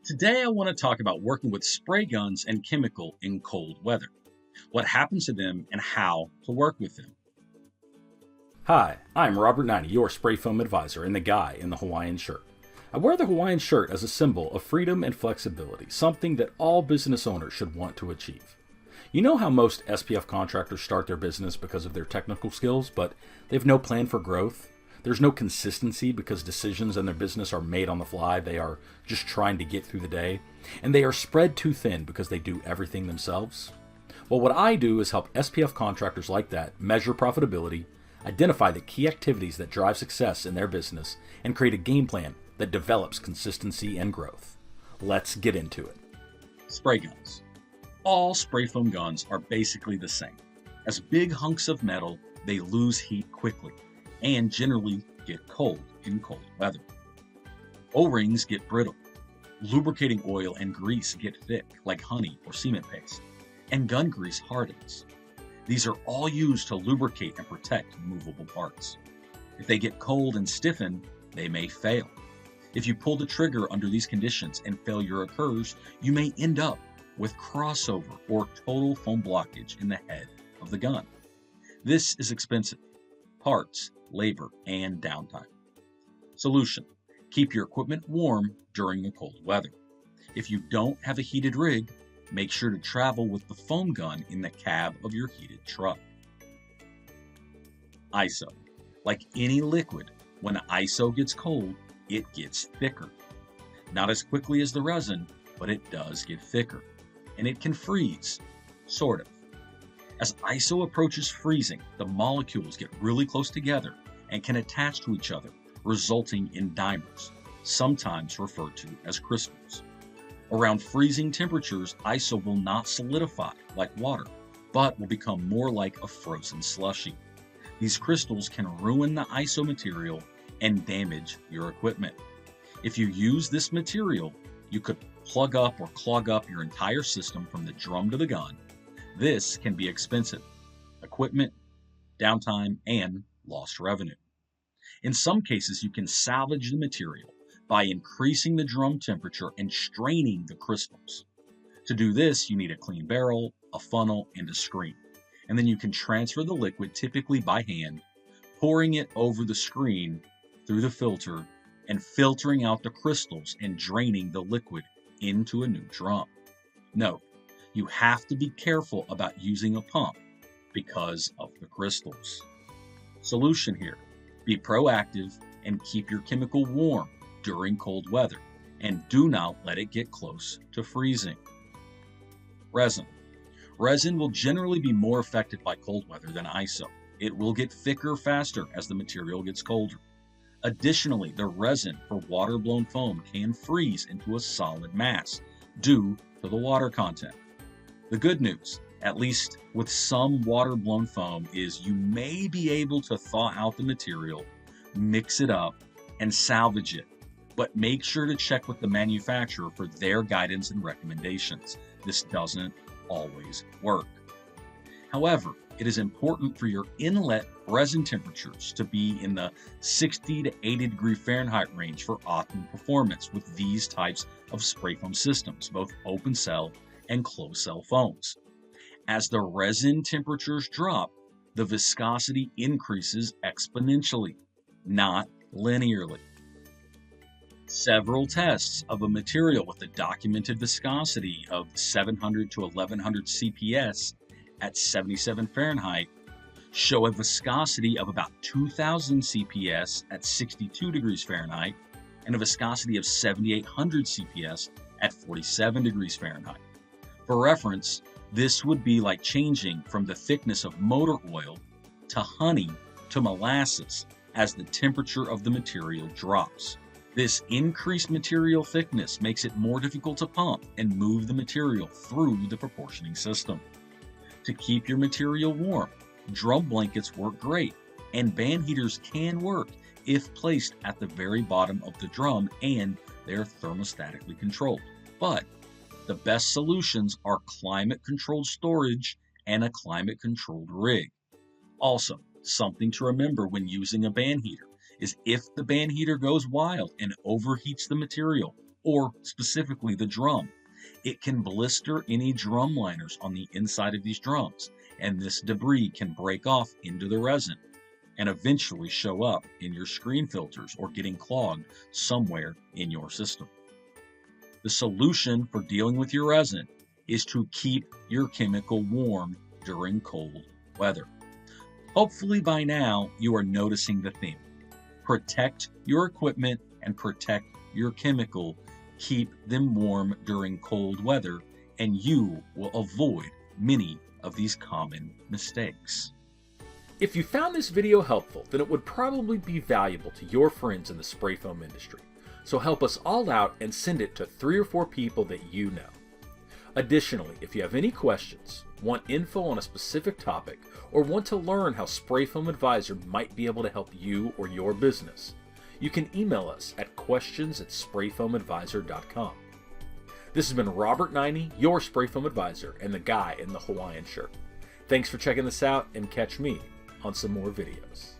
Today, I want to talk about working with spray guns and chemical in cold weather, what happens to them, and how to work with them. Hi, I'm Robert 90, your spray foam advisor and the guy in the Hawaiian shirt. I wear the Hawaiian shirt as a symbol of freedom and flexibility, something that all business owners should want to achieve. You know how most SPF contractors start their business because of their technical skills, but they have no plan for growth? There's no consistency because decisions in their business are made on the fly. They are just trying to get through the day. And they are spread too thin because they do everything themselves. Well, what I do is help SPF contractors like that measure profitability, identify the key activities that drive success in their business, and create a game plan that develops consistency and growth. Let's get into it. Spray guns. All spray foam guns are basically the same. As big hunks of metal, they lose heat quickly and generally get cold in cold weather. O-rings get brittle. Lubricating oil and grease get thick, like honey or cement paste, and gun grease hardens. These are all used to lubricate and protect movable parts. If they get cold and stiffen, they may fail. If you pull the trigger under these conditions and failure occurs, you may end up with crossover or total foam blockage in the head of the gun. This is expensive: parts, labor, and downtime. Solution: keep your equipment warm during the cold weather. If you don't have a heated rig, make sure to travel with the foam gun in the cab of your heated truck. ISO. Like any liquid, when ISO gets cold, it gets thicker. Not as quickly as the resin, but it does get thicker. And it can freeze, sort of. As ISO approaches freezing, the molecules get really close together and can attach to each other, resulting in dimers, sometimes referred to as crystals. Around freezing temperatures, ISO will not solidify like water, but will become more like a frozen slushy. These crystals can ruin the ISO material and damage your equipment. If you use this material, you could plug up or clog up your entire system from the drum to the gun. This can be expensive: equipment, downtime, and lost revenue. In some cases, you can salvage the material by increasing the drum temperature and straining the crystals. To do this, you need a clean barrel, a funnel, and a screen. And then you can transfer the liquid, typically by hand, pouring it over the screen through the filter and filtering out the crystals and draining the liquid into a new drum. Note, you have to be careful about using a pump because of the crystals. Solution here: be proactive and keep your chemical warm during cold weather, and do not let it get close to freezing. Resin. Resin will generally be more affected by cold weather than ISO. It will get thicker faster as the material gets colder. Additionally, the resin for water-blown foam can freeze into a solid mass due to the water content. The good news, at least with some water-blown foam, is you may be able to thaw out the material, mix it up, and salvage it. But make sure to check with the manufacturer for their guidance and recommendations. This doesn't always work. However, it is important for your inlet resin temperatures to be in the 60 to 80 degree Fahrenheit range for optimal performance with these types of spray foam systems, both open cell and closed cell foams. As the resin temperatures drop, the viscosity increases exponentially, not linearly. Several tests of a material with a documented viscosity of 700 to 1100 CPS at 77 Fahrenheit show a viscosity of about 2000 CPS at 62 degrees Fahrenheit and a viscosity of 7800 CPS at 47 degrees Fahrenheit. For reference, this would be like changing from the thickness of motor oil to honey to molasses as the temperature of the material drops. This increased material thickness makes it more difficult to pump and move the material through the proportioning system. To keep your material warm, drum blankets work great, and band heaters can work if placed at the very bottom of the drum and they're thermostatically controlled. But the best solutions are climate-controlled storage and a climate-controlled rig. Also, something to remember when using a band heater is if the band heater goes wild and overheats the material, or specifically the drum. It can blister any drum liners on the inside of these drums, and this debris can break off into the resin and eventually show up in your screen filters or getting clogged somewhere in your system. The solution for dealing with your resin is to keep your chemical warm during cold weather. Hopefully by now you are noticing the theme. Protect your equipment and protect your chemical. Keep them warm during cold weather, and you will avoid many of these common mistakes. If you found this video helpful, then it would probably be valuable to your friends in the spray foam industry. So help us all out and send it to 3 or 4 people that you know. Additionally, if you have any questions, want info on a specific topic, or want to learn how Spray Foam Advisor might be able to help you or your business, you can email us at questions@sprayfoamadvisor.com. This has been Robert 90, your Spray Foam Advisor, and the guy in the Hawaiian shirt. Thanks for checking this out, and catch me on some more videos.